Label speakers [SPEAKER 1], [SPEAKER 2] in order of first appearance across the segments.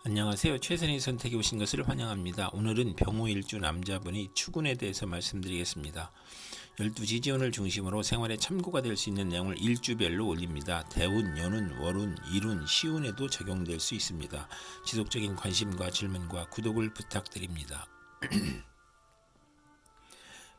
[SPEAKER 1] 안녕하세요. 최선의 선택에 오신 것을 환영합니다. 오늘은 병호일주 남자분이 추군에 대해서 말씀드리겠습니다. 12지지운을 중심으로 생활에 참고가 될 수 있는 내용을 일주별로 올립니다. 대운, 연운, 월운, 일운, 시운에도 적용될 수 있습니다. 지속적인 관심과 질문과 구독을 부탁드립니다.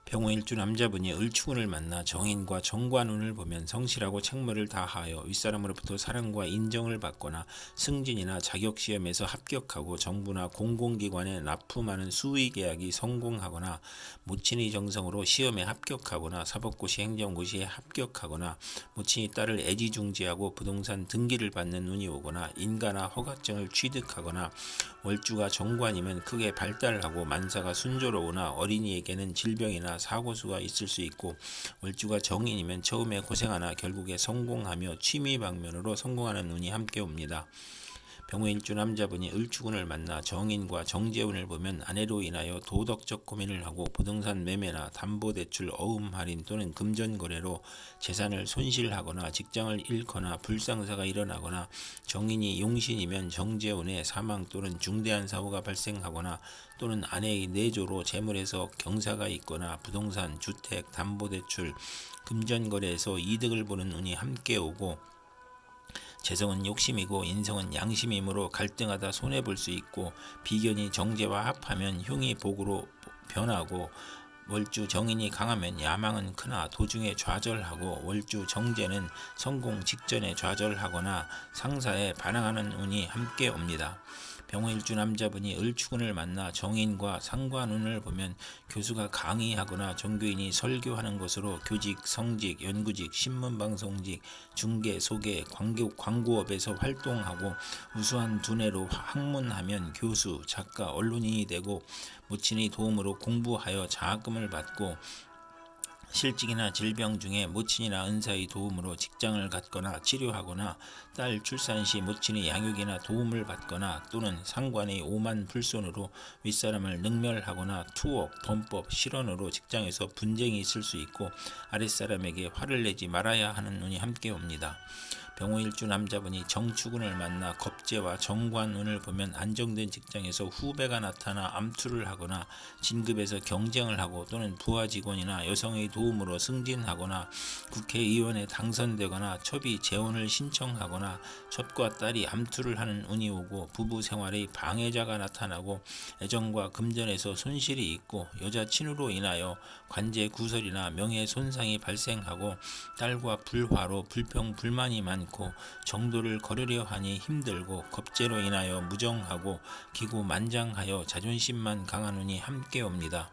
[SPEAKER 1] 병호일주 남자분이 을추군을 만나 정인과 정관운을 보면 성실하고 책무를 다하여 윗사람으로부터 사랑과 인정을 받거나 승진이나 자격시험에서 합격하고 정부나 공공기관에 납품하는 수의계약이 성공하거나 모친의 정성으로 시험에 합격하거나 사법고시 행정고시에 합격하거나 모친이 딸을 애지중지하고 부동산 등기를 받는 운이 오거나 인가나 허가증을 취득하거나 월주가 정관이면 크게 발달하고 만사가 순조로우나 어린이에게는 질병이나 사고수가 있을 수 있고 월주가 정인이면 처음에 고생하나 결국에 성공하며 취미 방면으로 성공하는 운이 함께 옵니다. 병호일주 남자분이 을추군을 만나 정인과 정재운을 보면 아내로 인하여 도덕적 고민을 하고 부동산 매매나 담보대출 어음 할인 또는 금전거래로 재산을 손실하거나 직장을 잃거나 불상사가 일어나거나 정인이 용신이면 정재운의 사망 또는 중대한 사고가 발생하거나 또는 아내의 내조로 재물에서 경사가 있거나 부동산, 주택, 담보대출, 금전거래에서 이득을 보는 운이 함께 오고 재성은 욕심이고 인성은 양심이므로 갈등하다 손해볼 수 있고 비견이 정제와 합하면 흉이 복으로 변하고 월주 정인이 강하면 야망은 크나 도중에 좌절하고 월주 정제는 성공 직전에 좌절하거나 상사에 반항하는 운이 함께 옵니다. 병호일주 남자분이 을추군을 만나 정인과 상관운을 보면 교수가 강의하거나 종교인이 설교하는 것으로 교직, 성직, 연구직, 신문방송직, 중개, 소개, 광고업에서 활동하고 우수한 두뇌로 학문하면 교수, 작가, 언론인이 되고 모친의 도움으로 공부하여 장학금을 받고 실직이나 질병 중에 모친이나 은사의 도움으로 직장을 갖거나 치료하거나 딸 출산 시 모친의 양육이나 도움을 받거나 또는 상관의 오만 불손으로 윗사람을 능멸하거나 투옥, 범법, 실언으로 직장에서 분쟁이 있을 수 있고 아랫사람에게 화를 내지 말아야 하는 운이 함께 옵니다. 병호일주 남자분이 정추군을 만나 겁재와 정관운을 보면 안정된 직장에서 후배가 나타나 암투를 하거나 진급에서 경쟁을 하고 또는 부하 직원이나 여성의 도움으로 승진하거나 국회의원에 당선되거나 첩이 재혼을 신청하거나 첩과 딸이 암투를 하는 운이 오고 부부 생활의 방해자가 나타나고 애정과 금전에서 손실이 있고 여자친으로 인하여 관제 구설이나 명예 손상이 발생하고 딸과 불화로 불평 불만이 많고 정도를 거르려 하니 힘들고 겁재로 인하여 무정하고 기고만장하여 자존심만 강한 운이 함께 옵니다.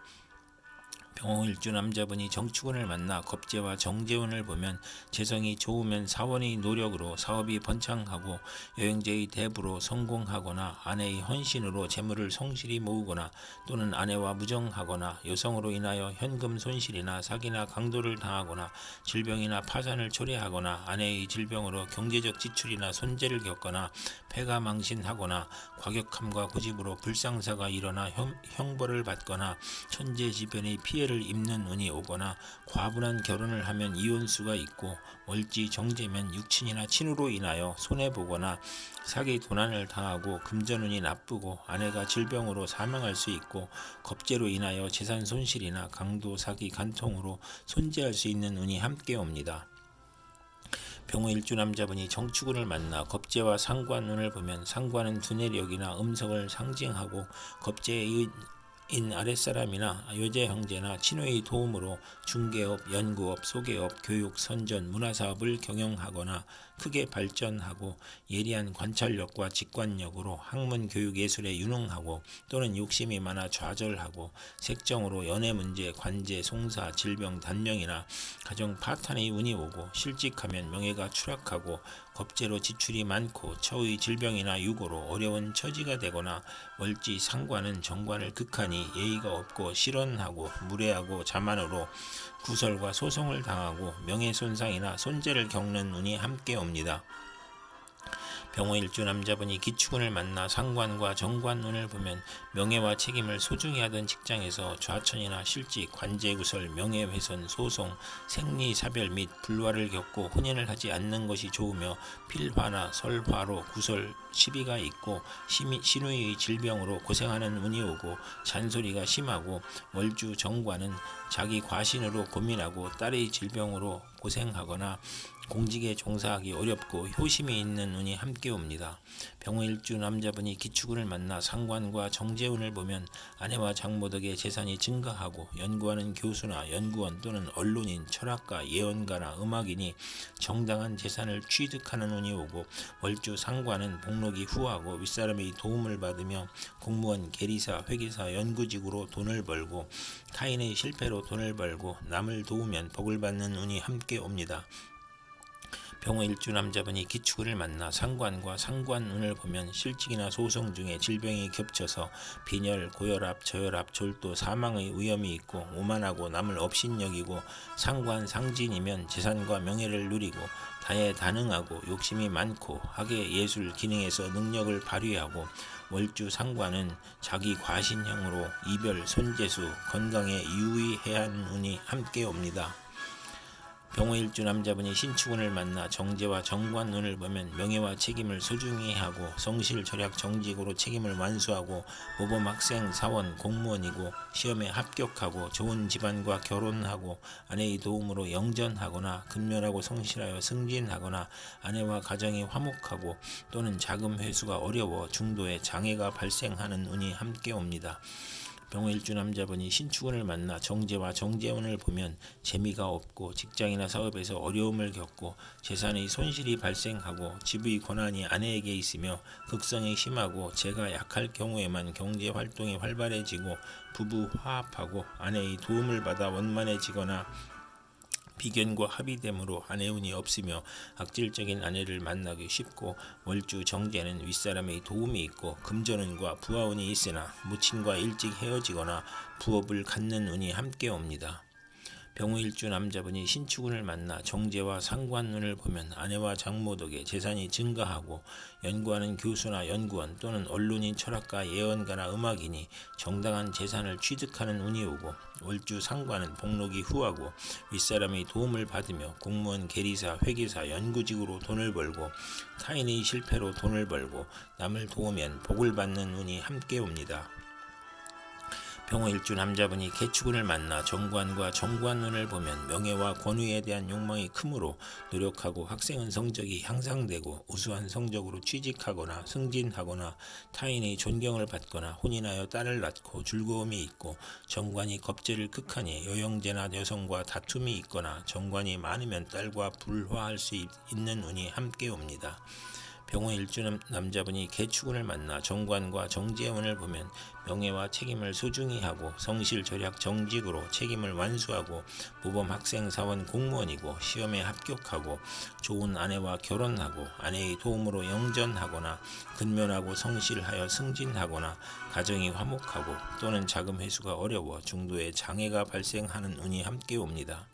[SPEAKER 1] 병호일주 남자분이 정축운을 만나 겁재와 정재운을 보면 재성이 좋으면 사원의 노력으로 사업이 번창하고 여행제의 대부로 성공하거나 아내의 헌신으로 재물을 성실히 모으거나 또는 아내와 무정하거나 여성으로 인하여 현금 손실이나 사기나 강도를 당하거나 질병이나 파산을 초래하거나 아내의 질병으로 경제적 지출이나 손재를 겪거나 폐가 망신하거나 과격함과 고집으로 불상사가 일어나 형벌을 받거나 천재지변의 피해를 입는 운이 오거나 과분한 결혼을 하면 이혼수가 있고 월지 정제면 육친이나 친으로 인하여 손해보거나 사기 도난을 당하고 금전운이 나쁘고 아내가 질병으로 사망할 수 있고 겁재로 인하여 재산 손실이나 강도, 사기, 간통으로 손재할 수 있는 운이 함께 옵니다. 병호일주 남자분이 정축운을 만나 겁재와 상관운을 보면 상관은 두뇌력이나 음성을 상징하고 겁재의 인 아랫사람이나 여제 형제나 친호의 도움으로 중개업, 연구업, 소개업, 교육, 선전, 문화사업을 경영하거나 크게 발전하고 예리한 관찰력과 직관력으로 학문, 교육, 예술에 유능하고 또는 욕심이 많아 좌절하고 색정으로 연애 문제, 관제, 송사, 질병, 단명이나 가정 파탄의 운이 오고 실직하면 명예가 추락하고 겁재로 지출이 많고 처의 질병이나 유고로 어려운 처지가 되거나 월지 상관은 정관을 극하니 예의가 없고 실언하고 무례하고 자만으로 구설과 소송을 당하고 명예손상이나 손재를 겪는 운이 함께 옵니다. 병호일주 남자분이 기축운을 만나 상관과 정관운을 보면 명예와 책임을 소중히 하던 직장에서 좌천이나 실직, 관제구설, 명예훼손, 소송, 생리사별 및 불화를 겪고 혼인을 하지 않는 것이 좋으며 필화나 설화로 구설, 시비가 있고 신우의 질병으로 고생하는 운이 오고 잔소리가 심하고 월주 정관은 자기 과신으로 고민하고 딸의 질병으로 고생하거나 공직에 종사하기 어렵고 효심이 있는 운이 함께 옵니다. 병호일주 남자분이 기축운을 만나 상관과 정제운을 보면 아내와 장모 덕에 재산이 증가하고 연구하는 교수나 연구원 또는 언론인, 철학가, 예언가나 음악인이 정당한 재산을 취득하는 운이 오고 월주 상관은 복록이 후하고 윗사람의 도움을 받으며 공무원, 계리사, 회계사, 연구직으로 돈을 벌고 타인의 실패로 돈을 벌고 남을 도우면 복을 받는 운이 함께 옵니다. 병호일주 남자분이 기축운을 만나 상관과 상관운을 보면 실직이나 소송 중에 질병이 겹쳐서 빈혈, 고혈압, 저혈압, 졸도, 사망의 위험이 있고 오만하고 남을 업신여기고 상관 상진이면 재산과 명예를 누리고 다해다능하고 욕심이 많고 학예 예술 기능에서 능력을 발휘하고 월주 상관은 자기 과신형으로 이별, 손재수, 건강에 유의해야 하는 운이 함께 옵니다. 병호일주 남자분이 신축운을 만나 정제와 정관운을 보면 명예와 책임을 소중히 하고 성실, 절약, 정직으로 책임을 완수하고 모범 학생, 사원, 공무원이고 시험에 합격하고 좋은 집안과 결혼하고 아내의 도움으로 영전하거나 근면하고 성실하여 승진하거나 아내와 가정이 화목하고 또는 자금 회수가 어려워 중도에 장애가 발생하는 운이 함께 옵니다. 병호일주 남자분이 신축운을 만나 정제와 정제운을 보면 재미가 없고 직장이나 사업에서 어려움을 겪고 재산의 손실이 발생하고 집의 권한이 아내에게 있으며 극성이 심하고 재가 약할 경우에만 경제활동이 활발해지고 부부 화합하고 아내의 도움을 받아 원만해지거나 비견과 합의됨으로 아내운이 없으며 악질적인 아내를 만나기 쉽고 월주 정제는 윗사람의 도움이 있고 금전운과 부하운이 있으나 무친과 일찍 헤어지거나 부업을 갖는 운이 함께 옵니다. 병호일주 남자분이 신축운을 만나 정제와 상관운을 보면 아내와 장모 덕에 재산이 증가하고 연구하는 교수나 연구원 또는 언론인, 철학가, 예언가나 음악인이 정당한 재산을 취득하는 운이 오고 월주 상관은 복록이 후하고 윗사람의 도움을 받으며 공무원, 계리사, 회계사, 연구직으로 돈을 벌고 타인의 실패로 돈을 벌고 남을 도우면 복을 받는 운이 함께 옵니다. 병호일주 남자분이 개축운을 만나 정관과 정관운을 보면 명예와 권위에 대한 욕망이 크므로 노력하고 학생은 성적이 향상되고 우수한 성적으로 취직하거나 승진하거나 타인의 존경을 받거나 혼인하여 딸을 낳고 즐거움이 있고 정관이 겁재를 극하니 여영제나 여성과 다툼이 있거나 정관이 많으면 딸과 불화할 수 있는 운이 함께 옵니다. 병호일주 남자분이 개축운을 만나 정관과 정제운을 보면 명예와 책임을 소중히 하고 성실, 절약, 정직으로 책임을 완수하고 모범 학생, 사원, 공무원이고 시험에 합격하고 좋은 아내와 결혼하고 아내의 도움으로 영전하거나 근면하고 성실하여 승진하거나 가정이 화목하고 또는 자금 회수가 어려워 중도에 장애가 발생하는 운이 함께 옵니다.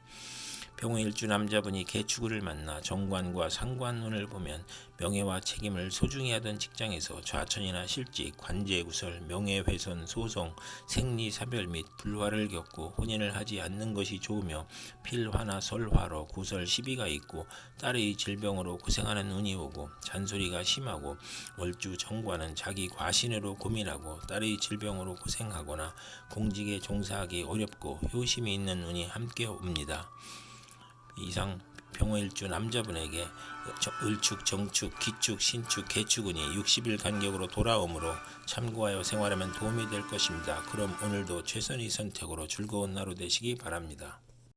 [SPEAKER 1] 병호일주 남자분이 개축운을 만나 정관과 상관운을 보면 명예와 책임을 소중히 하던 직장에서 좌천이나 실직, 관제구설, 명예훼손, 소송, 생리사별 및 불화를 겪고 혼인을 하지 않는 것이 좋으며 필화나 설화로 구설, 시비가 있고 딸의 질병으로 고생하는 운이 오고 잔소리가 심하고 월주 정관은 자기 과신으로 고민하고 딸의 질병으로 고생하거나 공직에 종사하기 어렵고 효심이 있는 운이 함께 옵니다. 이상 병호일주 남자분에게 을축, 정축, 기축, 신축, 개축운이 60일 간격으로 돌아오므로 참고하여 생활하면 도움이 될 것입니다. 그럼 오늘도 최선의 선택으로 즐거운 하루 되시기 바랍니다.